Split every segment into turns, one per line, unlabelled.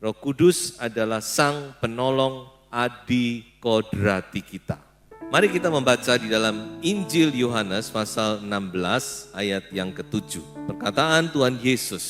Roh Kudus adalah sang penolong adikodrati kita. Mari kita membaca di dalam Injil Yohanes pasal 16 ayat yang ke-7. Perkataan Tuhan Yesus,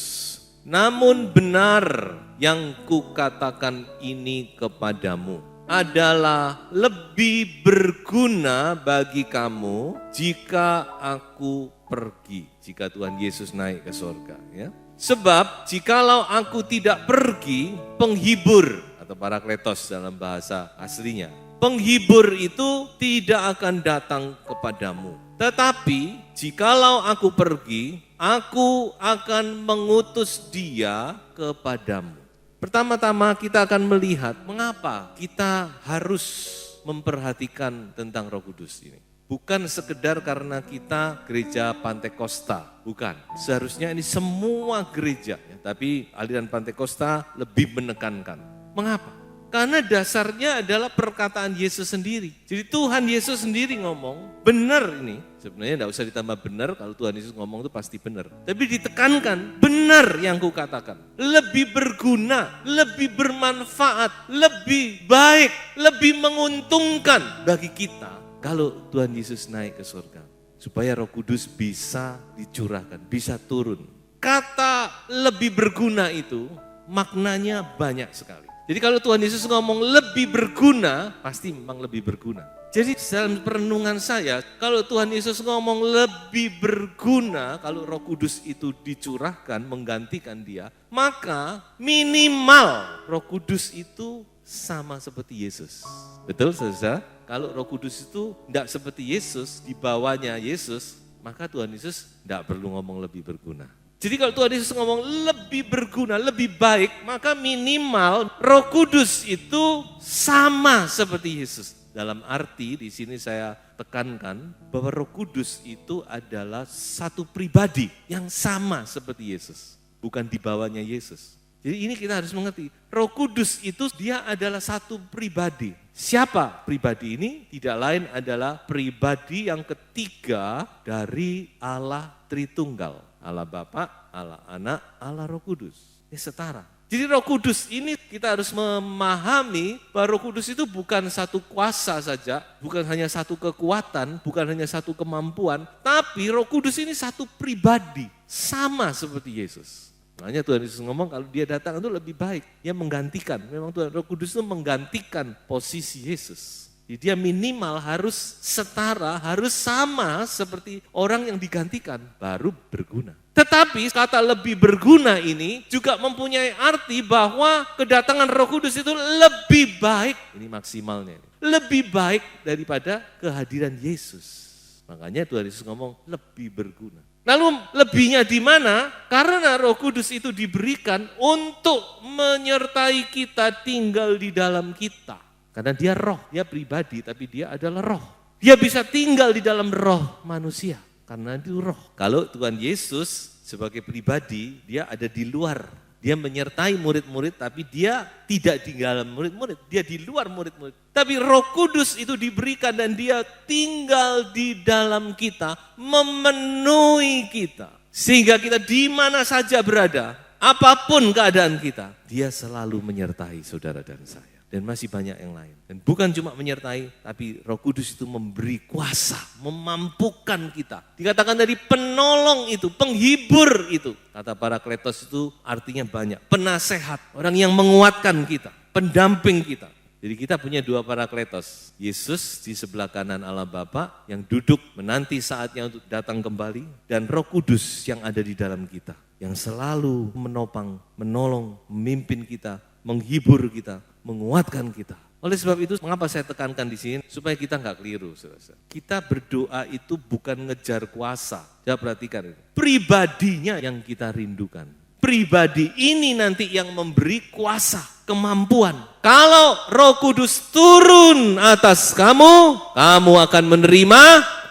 namun benar yang kukatakan ini kepadamu adalah lebih berguna bagi kamu jika aku pergi. Jika Tuhan Yesus naik ke surga, ya. Sebab jikalau aku tidak pergi, penghibur atau parakletos dalam bahasa aslinya, penghibur itu tidak akan datang kepadamu. Tetapi jikalau aku pergi, aku akan mengutus dia kepadamu. Pertama-tama kita akan melihat mengapa kita harus memperhatikan tentang Roh Kudus ini. Bukan sekedar karena kita gereja Pantekosta, bukan. Seharusnya ini semua gereja, ya, tapi aliran Pantekosta lebih menekankan. Mengapa? Karena dasarnya adalah perkataan Yesus sendiri. Jadi Tuhan Yesus sendiri ngomong, benar ini. Sebenarnya tidak usah ditambah benar, kalau Tuhan Yesus ngomong itu pasti benar. Tapi ditekankan, benar yang kukatakan. Lebih berguna, lebih bermanfaat, lebih baik, lebih menguntungkan bagi kita. Kalau Tuhan Yesus naik ke surga, supaya Roh Kudus bisa dicurahkan, bisa turun. Kata lebih berguna itu maknanya banyak sekali. Jadi kalau Tuhan Yesus ngomong lebih berguna, pasti memang lebih berguna. Jadi dalam perenungan saya, kalau Tuhan Yesus ngomong lebih berguna, kalau Roh Kudus itu dicurahkan, menggantikan dia, maka minimal Roh Kudus itu sama seperti Yesus. Betul, saudara? Kalau Roh Kudus itu tidak seperti Yesus, di bawahnya Yesus, maka Tuhan Yesus tidak perlu ngomong lebih berguna. Jadi kalau Tuhan Yesus ngomong lebih berguna, lebih baik, maka minimal Roh Kudus itu sama seperti Yesus. Dalam arti di sini saya tekankan bahwa Roh Kudus itu adalah satu pribadi yang sama seperti Yesus, bukan di bawahnya Yesus. Jadi ini kita harus mengerti, Roh Kudus itu dia adalah satu pribadi. Siapa pribadi ini? Tidak lain adalah pribadi yang ketiga dari Allah Tritunggal. Allah Bapa, Allah Anak, Allah Roh Kudus. Ini setara. Jadi Roh Kudus ini kita harus memahami bahwa Roh Kudus itu bukan satu kuasa saja, bukan hanya satu kekuatan, bukan hanya satu kemampuan, tapi Roh Kudus ini satu pribadi, sama seperti Yesus. Makanya Tuhan Yesus ngomong kalau dia datang itu lebih baik, dia menggantikan. Memang Tuhan Roh Kudus itu menggantikan posisi Yesus. Jadi dia minimal harus setara, harus sama seperti orang yang digantikan, baru berguna. Tetapi kata lebih berguna ini juga mempunyai arti bahwa kedatangan Roh Kudus itu lebih baik, ini maksimalnya, lebih baik daripada kehadiran Yesus. Makanya Tuhan Yesus ngomong lebih berguna. Lalu lebihnya di mana? Karena Roh Kudus itu diberikan untuk menyertai kita, tinggal di dalam kita. Karena dia roh, dia pribadi tapi dia adalah roh. Dia bisa tinggal di dalam roh manusia karena itu roh. Kalau Tuhan Yesus sebagai pribadi, dia ada di luar. Dia menyertai murid-murid tapi dia tidak di dalam murid-murid, dia di luar murid-murid. Tapi Roh Kudus itu diberikan dan dia tinggal di dalam kita, memenuhi kita. Sehingga kita di mana saja berada, apapun keadaan kita, dia selalu menyertai saudara dan saya. Dan masih banyak yang lain. Dan bukan cuma menyertai, tapi Roh Kudus itu memberi kuasa, memampukan kita. Dikatakan dari penolong itu, penghibur itu. Kata parakletos itu artinya banyak. Penasehat, orang yang menguatkan kita, pendamping kita. Jadi kita punya dua parakletos. Yesus di sebelah kanan Allah Bapa yang duduk menanti saatnya untuk datang kembali. Dan Roh Kudus yang ada di dalam kita. Yang selalu menopang, menolong, memimpin kita, menghibur kita, menguatkan kita. Oleh sebab itu, mengapa saya tekankan di sini? Supaya kita nggak keliru, saudara. Kita berdoa itu bukan ngejar kuasa. Coba perhatikan itu. Pribadinya yang kita rindukan. pribadi ini nanti yang memberi kuasa, kemampuan. Kalau Roh Kudus turun atas kamu, kamu akan menerima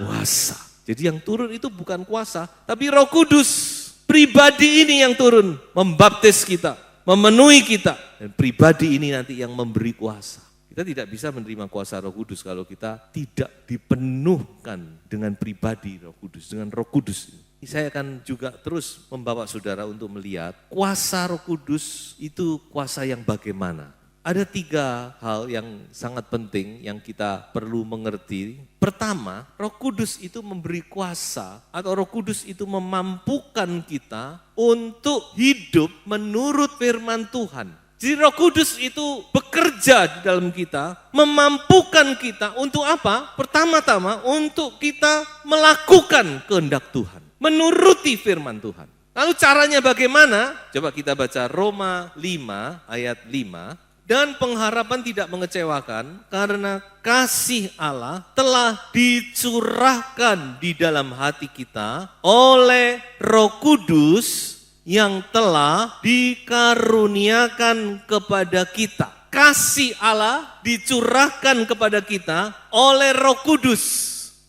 kuasa. Jadi yang turun itu bukan kuasa, tapi Roh Kudus. Pribadi ini yang turun, membaptis kita, memenuhi kita. Dan pribadi ini nanti yang memberi kuasa. Kita tidak bisa menerima kuasa Roh Kudus kalau kita tidak dipenuhkan dengan pribadi Roh Kudus, dengan Roh Kudus. Saya akan juga terus membawa saudara untuk melihat kuasa Roh Kudus itu kuasa yang bagaimana. Ada 3 hal yang sangat penting yang kita perlu mengerti. Pertama, Roh Kudus itu memberi kuasa atau Roh Kudus itu memampukan kita untuk hidup menurut firman Tuhan. Jadi Roh Kudus itu bekerja di dalam kita, memampukan kita untuk apa? Pertama-tama untuk kita melakukan kehendak Tuhan, menuruti firman Tuhan. Lalu caranya bagaimana? Coba kita baca Roma 5 ayat 5. Dan pengharapan tidak mengecewakan karena kasih Allah telah dicurahkan di dalam hati kita oleh Roh Kudus yang telah dikaruniakan kepada kita. Kasih Allah dicurahkan kepada kita oleh Roh Kudus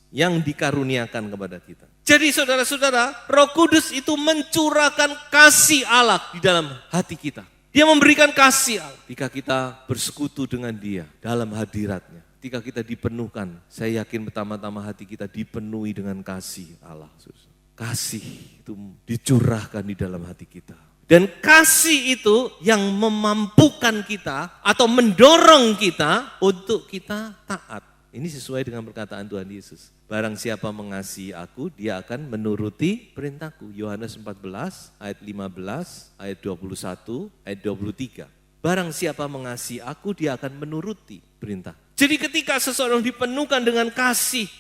yang dikaruniakan kepada kita. Jadi saudara-saudara, Roh Kudus itu mencurahkan kasih Allah di dalam hati kita. Dia memberikan kasih Allah ketika kita bersekutu dengan Dia dalam hadiratnya. Ketika kita dipenuhkan, saya yakin pertama-tama hati kita dipenuhi dengan kasih Allah. Kasih itu dicurahkan di dalam hati kita. Dan kasih itu yang memampukan kita atau mendorong kita untuk kita taat. Ini sesuai dengan perkataan Tuhan Yesus. Barang siapa mengasihi aku, dia akan menuruti perintahku. Yohanes 14 ayat 15, ayat 21, ayat 23. Barang siapa mengasihi aku, dia akan menuruti perintah. Jadi ketika seseorang dipenuhkan dengan kasih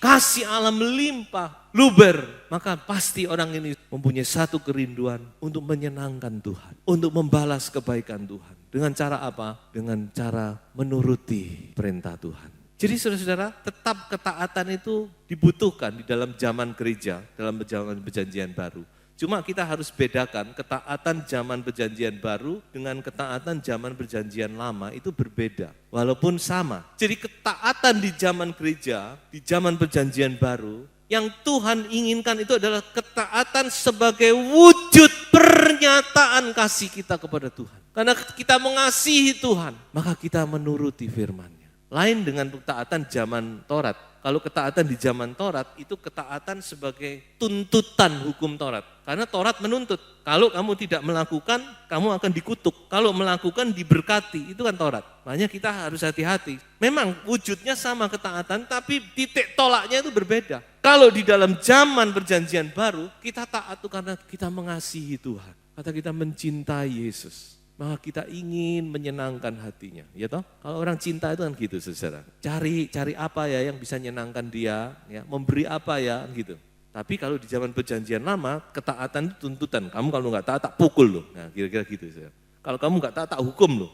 Allah melimpah, luber, maka pasti orang ini mempunyai satu kerinduan untuk menyenangkan Tuhan, untuk membalas kebaikan Tuhan. Dengan cara apa? Dengan cara menuruti perintah Tuhan. Jadi saudara-saudara, tetap ketaatan itu dibutuhkan di dalam zaman gereja, dalam zaman perjanjian baru. Cuma kita harus bedakan ketaatan zaman perjanjian baru dengan ketaatan zaman perjanjian lama itu berbeda. Walaupun sama. Jadi ketaatan di zaman gereja, di zaman perjanjian baru, yang Tuhan inginkan itu adalah ketaatan sebagai wujud pernyataan kasih kita kepada Tuhan. Karena kita mengasihi Tuhan, maka kita menuruti firman-Nya. Lain dengan ketaatan zaman Taurat. Kalau ketaatan di zaman Taurat itu ketaatan sebagai tuntutan hukum Taurat. Karena Taurat menuntut, kalau kamu tidak melakukan, kamu akan dikutuk. Kalau melakukan diberkati, itu kan Taurat. Makanya kita harus hati-hati. Memang wujudnya sama ketaatan, tapi titik tolaknya itu berbeda. Kalau di dalam zaman perjanjian baru, kita taat itu karena kita mengasihi Tuhan. Atau kita mencintai Yesus. Maka kita ingin menyenangkan hatinya, ya toh? Kalau orang cinta itu kan gitu, saudara. Cari apa ya yang bisa menyenangkan dia, ya, memberi apa ya, gitu. Tapi kalau di zaman perjanjian lama, ketaatan itu tuntutan. Kamu kalau nggak taat, tak pukul loh. Nah, kira-kira gitu, saudara. Kalau kamu nggak taat, tak hukum loh.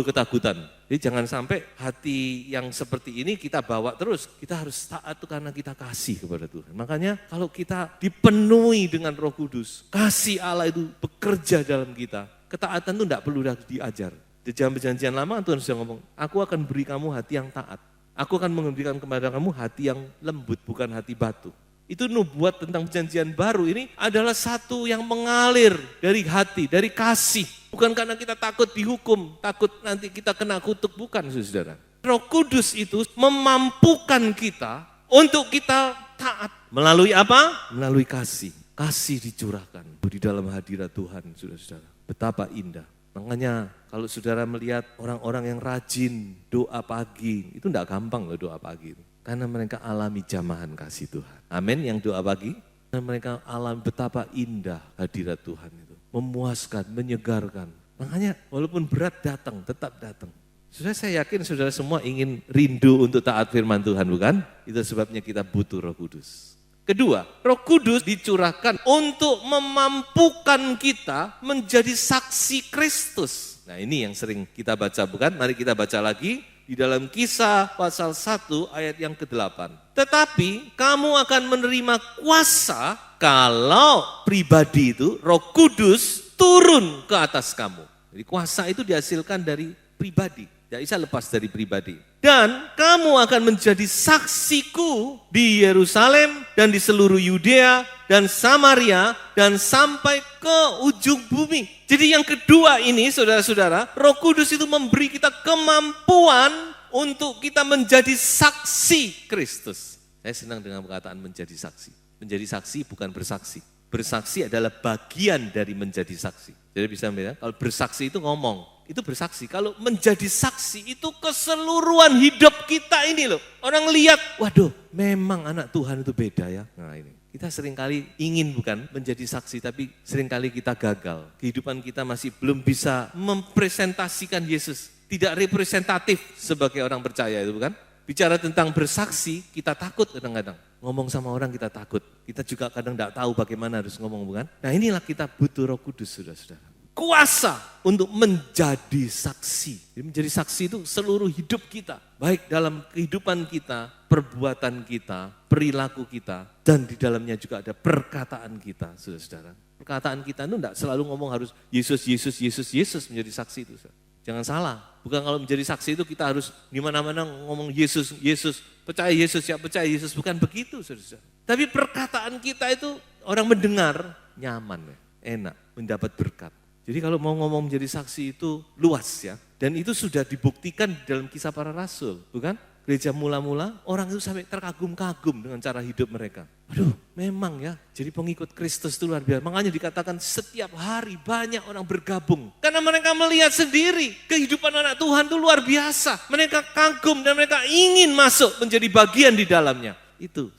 Ketakutan. Jadi jangan sampai hati yang seperti ini kita bawa terus. Kita harus taat itu karena kita kasih kepada Tuhan. Makanya kalau kita dipenuhi dengan Roh Kudus, kasih Allah itu bekerja dalam kita. Ketaatan itu tidak perlu diajar. Di zaman perjanjian lama Tuhan sudah ngomong, aku akan beri kamu hati yang taat. Aku akan memberikan kepada kamu hati yang lembut, bukan hati batu. Itu nubuat tentang perjanjian baru ini adalah satu yang mengalir dari hati, dari kasih. Bukan karena kita takut dihukum, takut nanti kita kena kutuk, bukan saudara. Roh Kudus itu memampukan kita untuk kita taat. Melalui apa? Melalui kasih. Kasih dicurahkan di dalam hadirat Tuhan, saudara-saudara. Betapa indah. Makanya kalau saudara melihat orang-orang yang rajin doa pagi, itu enggak gampang loh doa pagi itu. Karena mereka alami jamahan kasih Tuhan. Amin, yang doa pagi. Karena mereka alami betapa indah hadirat Tuhan itu. Memuaskan, menyegarkan. Makanya walaupun berat datang, tetap datang. Saya yakin saudara semua ingin rindu untuk taat firman Tuhan, bukan? Itu sebabnya kita butuh Roh Kudus. Kedua, Roh Kudus dicurahkan untuk memampukan kita menjadi saksi Kristus. Nah ini yang sering kita baca, bukan? Mari kita baca lagi di dalam Kisah pasal 1 ayat yang ke-8. Tetapi kamu akan menerima kuasa kalau pribadi itu, Roh Kudus turun ke atas kamu. Jadi kuasa itu dihasilkan dari pribadi. Tidak bisa lepas dari pribadi. Dan kamu akan menjadi saksiku di Yerusalem dan di seluruh Yudea dan Samaria dan sampai ke ujung bumi. Jadi yang kedua ini saudara-saudara, Roh Kudus itu memberi kita kemampuan untuk kita menjadi saksi Kristus. Saya senang dengan perkataan menjadi saksi. Menjadi saksi bukan bersaksi. Bersaksi adalah bagian dari menjadi saksi. Jadi bisa membedakan, kalau bersaksi itu ngomong. Itu bersaksi. Kalau menjadi saksi itu keseluruhan hidup kita ini loh. Orang lihat, waduh memang anak Tuhan itu beda ya. Nah ini, kita seringkali ingin bukan menjadi saksi, tapi seringkali kita gagal. Kehidupan kita masih belum bisa mempresentasikan Yesus. Tidak representatif sebagai orang percaya itu bukan. Bicara tentang bersaksi, kita takut kadang-kadang. Ngomong sama orang kita takut. Kita juga kadang tidak tahu bagaimana harus ngomong bukan. Nah inilah kita butuh Roh Kudus saudara-saudara. Kuasa untuk menjadi saksi. Jadi menjadi saksi itu seluruh hidup kita. Baik dalam kehidupan kita, perbuatan kita, perilaku kita. Dan di dalamnya juga ada perkataan kita, saudara-saudara. Perkataan kita itu tidak selalu ngomong harus Yesus, Yesus, Yesus, Yesus menjadi saksi itu. Jangan salah, bukan kalau menjadi saksi itu kita harus di mana-mana ngomong Yesus, Yesus, percaya Yesus, ya percaya Yesus. Bukan begitu, saudara-saudara. Tapi perkataan kita itu orang mendengar nyaman, enak, mendapat berkat. Jadi kalau mau ngomong menjadi saksi itu luas ya. Dan itu sudah dibuktikan dalam Kisah Para Rasul, bukan? Gereja mula-mula orang itu sampai terkagum-kagum dengan cara hidup mereka. Aduh memang ya, jadi pengikut Kristus itu luar biasa. Makanya dikatakan setiap hari banyak orang bergabung. Karena mereka melihat sendiri kehidupan anak Tuhan itu luar biasa. Mereka kagum dan mereka ingin masuk menjadi bagian di dalamnya. Itu,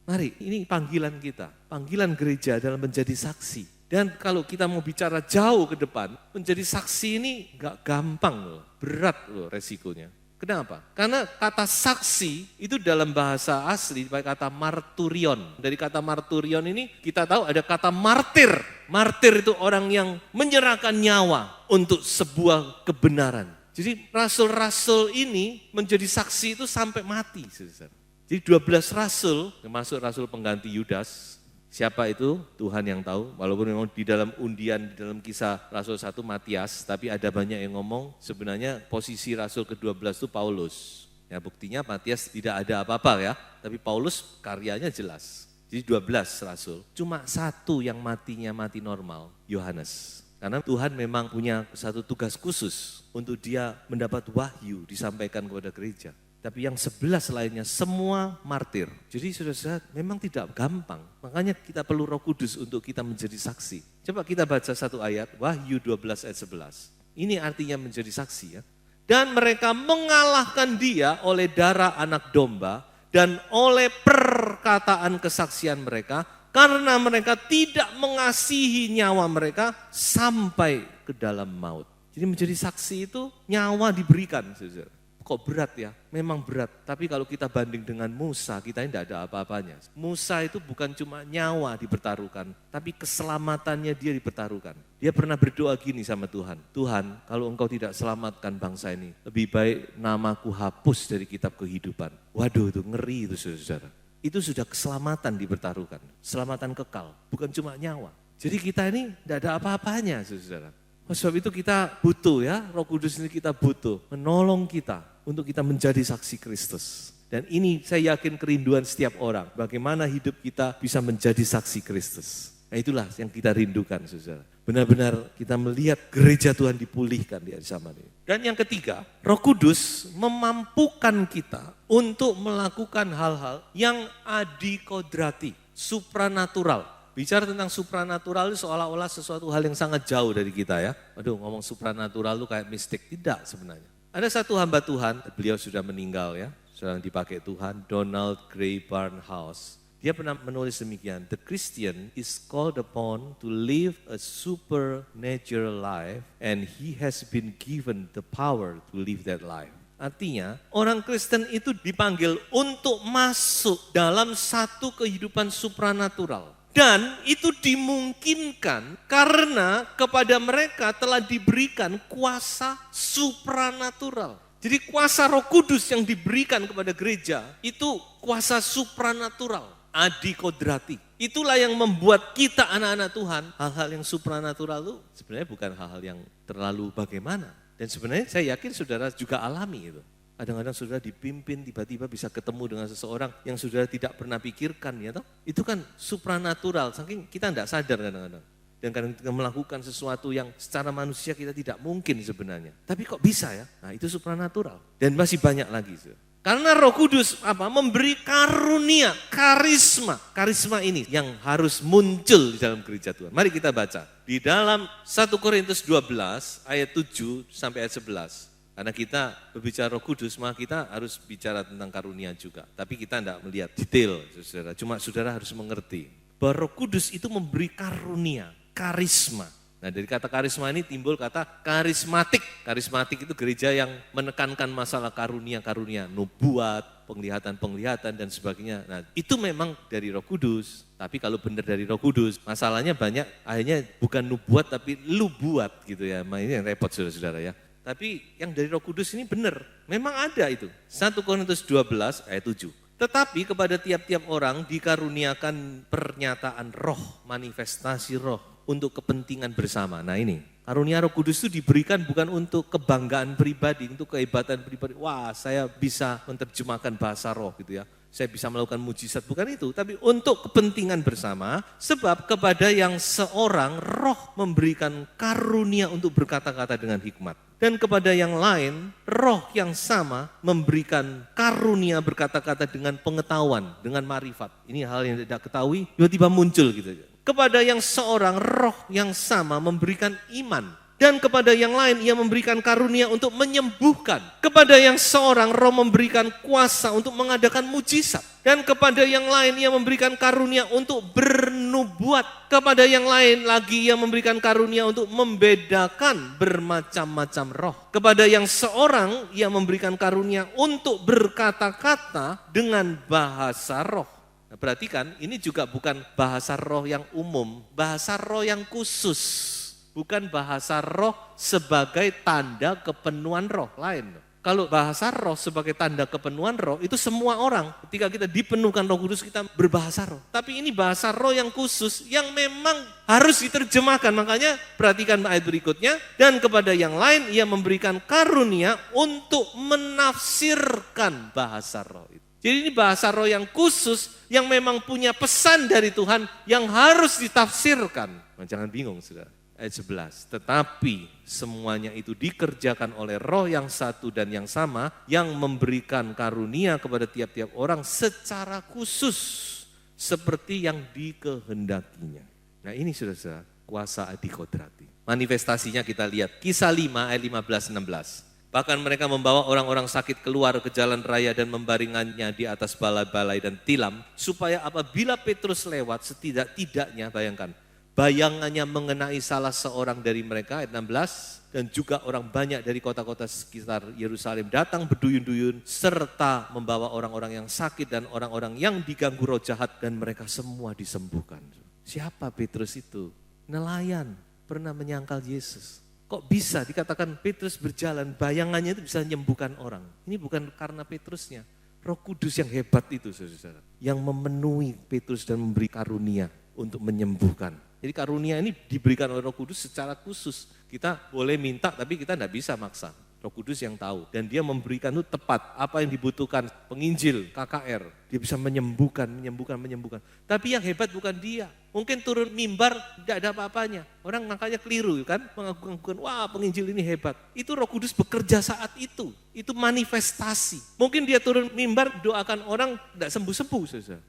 mari ini panggilan kita, panggilan gereja dalam menjadi saksi. Dan kalau kita mau bicara jauh ke depan, menjadi saksi ini gak gampang loh, berat loh resikonya. Kenapa? Karena kata saksi itu dalam bahasa asli pakai kata marturion. Dari kata marturion ini kita tahu ada kata martir. Martir itu orang yang menyerahkan nyawa untuk sebuah kebenaran. Jadi rasul-rasul ini menjadi saksi itu sampai mati. Jadi 12 rasul, termasuk rasul pengganti Yudas. Siapa itu? Tuhan yang tahu, walaupun memang di dalam undian, di dalam Kisah Rasul 1 Matias, tapi ada banyak yang ngomong sebenarnya posisi Rasul ke-12 itu Paulus. Ya buktinya Matias tidak ada apa-apa ya, tapi Paulus karyanya jelas. Jadi 12 Rasul, cuma satu yang matinya mati normal, Yohanes. Karena Tuhan memang punya satu tugas khusus untuk dia mendapat wahyu disampaikan kepada gereja. Tapi yang 11 lainnya semua martir. Jadi saudara-saudara memang tidak gampang. Makanya kita perlu Roh Kudus untuk kita menjadi saksi. Coba kita baca satu ayat, Wahyu 12 ayat 11. Ini artinya menjadi saksi ya. Dan mereka mengalahkan dia oleh darah anak domba dan oleh perkataan kesaksian mereka. Karena mereka tidak mengasihi nyawa mereka sampai ke dalam maut. Jadi menjadi saksi itu nyawa diberikan saudara. Kok berat ya? Memang berat. Tapi kalau kita banding dengan Musa, kita tidak ada apa-apanya. Musa itu bukan cuma nyawa dipertaruhkan, tapi keselamatannya dia dipertaruhkan. Dia pernah berdoa gini sama Tuhan. Tuhan, kalau engkau tidak selamatkan bangsa ini, lebih baik namaku hapus dari kitab kehidupan. Waduh itu ngeri itu saudara. Itu sudah keselamatan dipertaruhkan. Keselamatan kekal, bukan cuma nyawa. Jadi kita ini tidak ada apa-apanya saudara. Sebab itu kita butuh ya, Roh Kudus ini kita butuh menolong kita untuk kita menjadi saksi Kristus. Dan ini saya yakin kerinduan setiap orang, bagaimana hidup kita bisa menjadi saksi Kristus. Nah itulah yang kita rindukan saudara. Benar-benar kita melihat gereja Tuhan dipulihkan di hari zaman ini. Dan yang ketiga, Roh Kudus memampukan kita untuk melakukan hal-hal yang adikodrati, supranatural. Bicara tentang supranatural itu seolah-olah sesuatu hal yang sangat jauh dari kita ya. Aduh ngomong supranatural itu kayak mistik. Tidak sebenarnya. Ada satu hamba Tuhan, beliau sudah meninggal ya. Sudah dipakai Tuhan, Donald Grey Barnhouse. Dia pernah menulis demikian. The Christian is called upon to live a supernatural life and he has been given the power to live that life. Artinya orang Kristen itu dipanggil untuk masuk dalam satu kehidupan supranatural. Dan itu dimungkinkan karena kepada mereka telah diberikan kuasa supranatural. Jadi kuasa Roh Kudus yang diberikan kepada gereja itu kuasa supranatural. adikodrati. Itulah yang membuat kita anak-anak Tuhan, hal-hal yang supranatural itu sebenarnya bukan hal-hal yang terlalu bagaimana. Dan sebenarnya saya yakin saudara juga alami itu. Kadang-kadang saudara dipimpin, tiba-tiba bisa ketemu dengan seseorang yang saudara tidak pernah pikirkan, ya toh? Itu kan supranatural, saking kita tidak sadar kadang-kadang. Dan kadang kita melakukan sesuatu yang secara manusia kita tidak mungkin sebenarnya. Tapi kok bisa ya? Nah itu supranatural. Dan masih banyak lagi. Karena Roh Kudus memberi karunia, karisma. Karisma ini yang harus muncul di dalam gereja Tuhan. Mari kita baca. Di dalam 1 Korintus 12 ayat 7 sampai ayat 11. Karena kita berbicara Roh Kudus, maka kita harus bicara tentang karunia juga. Tapi kita tidak melihat detail, saudara. Cuma saudara harus mengerti bahwa Roh Kudus itu memberi karunia, karisma. Nah dari kata karisma ini timbul kata karismatik. Karismatik itu gereja yang menekankan masalah karunia-karunia, nubuat, penglihatan-penglihatan dan sebagainya. Nah itu memang dari Roh Kudus. Tapi kalau benar dari Roh Kudus, masalahnya banyak, akhirnya bukan nubuat tapi lubuat gitu ya. Nah, ini yang repot saudara-saudara ya. Tapi yang dari Roh Kudus ini benar, memang ada itu. 1 Korintus 12 ayat 7. Tetapi kepada tiap-tiap orang dikaruniakan pernyataan roh, manifestasi roh untuk kepentingan bersama. Nah ini, karunia Roh Kudus itu diberikan bukan untuk kebanggaan pribadi, untuk kehebatan pribadi. Wah saya bisa menerjemahkan bahasa roh gitu ya. Saya bisa melakukan mujizat, bukan itu. Tapi untuk kepentingan bersama, sebab kepada yang seorang roh memberikan karunia untuk berkata-kata dengan hikmat. Dan kepada yang lain, roh yang sama memberikan karunia berkata-kata dengan pengetahuan, dengan marifat. Ini hal yang tidak ketahui, tiba-tiba muncul gitu. Kepada yang seorang roh yang sama memberikan iman. Dan kepada yang lain ia memberikan karunia untuk menyembuhkan. Kepada yang seorang roh memberikan kuasa untuk mengadakan mujizat. Dan kepada yang lain ia memberikan karunia untuk bernubuat. Kepada yang lain lagi ia memberikan karunia untuk membedakan bermacam-macam roh. Kepada yang seorang ia memberikan karunia untuk berkata-kata dengan bahasa roh. Nah, perhatikan ini juga bukan bahasa roh yang umum, bahasa roh yang khusus. Bukan bahasa roh sebagai tanda kepenuhan roh lain. Kalau bahasa roh sebagai tanda kepenuhan roh itu semua orang ketika kita dipenuhkan Roh Kudus kita berbahasa roh. Tapi ini bahasa roh yang khusus yang memang harus diterjemahkan. Makanya perhatikan ayat berikutnya. Dan kepada yang lain ia memberikan karunia untuk menafsirkan bahasa roh itu. Jadi ini bahasa roh yang khusus yang memang punya pesan dari Tuhan yang harus ditafsirkan. Nah, jangan bingung saudara. Ayat 11, tetapi semuanya itu dikerjakan oleh roh yang satu dan yang sama yang memberikan karunia kepada tiap-tiap orang secara khusus seperti yang dikehendakinya. Nah ini saudara, kuasa adikodrati. Manifestasinya kita lihat, Kisah 5 ayat 15-16. Bahkan mereka membawa orang-orang sakit keluar ke jalan raya dan membaringannya di atas balai-balai dan tilam supaya apabila Petrus lewat setidak-tidaknya, bayangkan, bayangannya mengenai salah seorang dari mereka, ayat 16, dan juga orang banyak dari kota-kota sekitar Yerusalem datang berduyun-duyun serta membawa orang-orang yang sakit dan orang-orang yang diganggu roh jahat dan mereka semua disembuhkan. Siapa Petrus itu? Nelayan, pernah menyangkal Yesus. Kok bisa dikatakan Petrus berjalan, bayangannya itu bisa menyembuhkan orang. Ini bukan karena Petrusnya, Roh Kudus yang hebat itu saudara, yang memenuhi Petrus dan memberi karunia untuk menyembuhkan. Jadi karunia ini diberikan oleh Roh Kudus secara khusus. Kita boleh minta tapi kita tidak bisa maksa. Roh Kudus yang tahu. Dan dia memberikan itu tepat apa yang dibutuhkan penginjil, KKR. Dia bisa menyembuhkan. Tapi yang hebat bukan dia. Mungkin turun mimbar tidak ada apa-apanya. Orang makanya keliru kan, mengagung-agungkan, wah penginjil ini hebat. Itu Roh Kudus bekerja saat itu. Itu manifestasi. Mungkin dia turun mimbar doakan orang tidak sembuh-sembuh.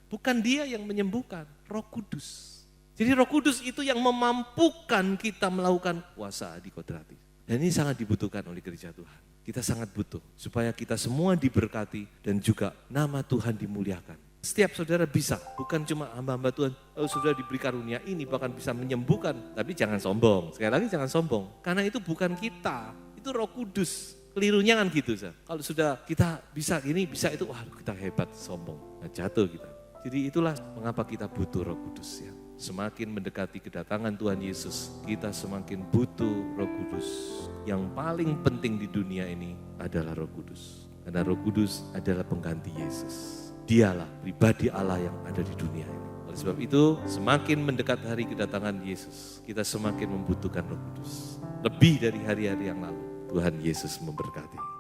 Bukan dia yang menyembuhkan, Roh Kudus. Jadi Roh Kudus itu yang memampukan kita melakukan kuasa adikodrati. Dan ini sangat dibutuhkan oleh gereja Tuhan. Kita sangat butuh supaya kita semua diberkati dan juga nama Tuhan dimuliakan. Setiap saudara bisa, bukan cuma hamba-hamba Tuhan, oh saudara diberi karunia ini bahkan bisa menyembuhkan. Tapi jangan sombong, sekali lagi jangan sombong. Karena itu bukan kita, itu Roh Kudus. Kelirunya kan gitu. Kalau sudah kita bisa ini, bisa itu, wah kita hebat, sombong. Nah, jatuh kita. Jadi itulah mengapa kita butuh Roh Kudus ya. Semakin mendekati kedatangan Tuhan Yesus, kita semakin butuh Roh Kudus. Yang paling penting di dunia ini adalah Roh Kudus. Karena Roh Kudus adalah pengganti Yesus. Dialah pribadi Allah yang ada di dunia ini. Oleh sebab itu, semakin mendekat hari kedatangan Yesus, kita semakin membutuhkan Roh Kudus. Lebih dari hari-hari yang lalu. Tuhan Yesus memberkati.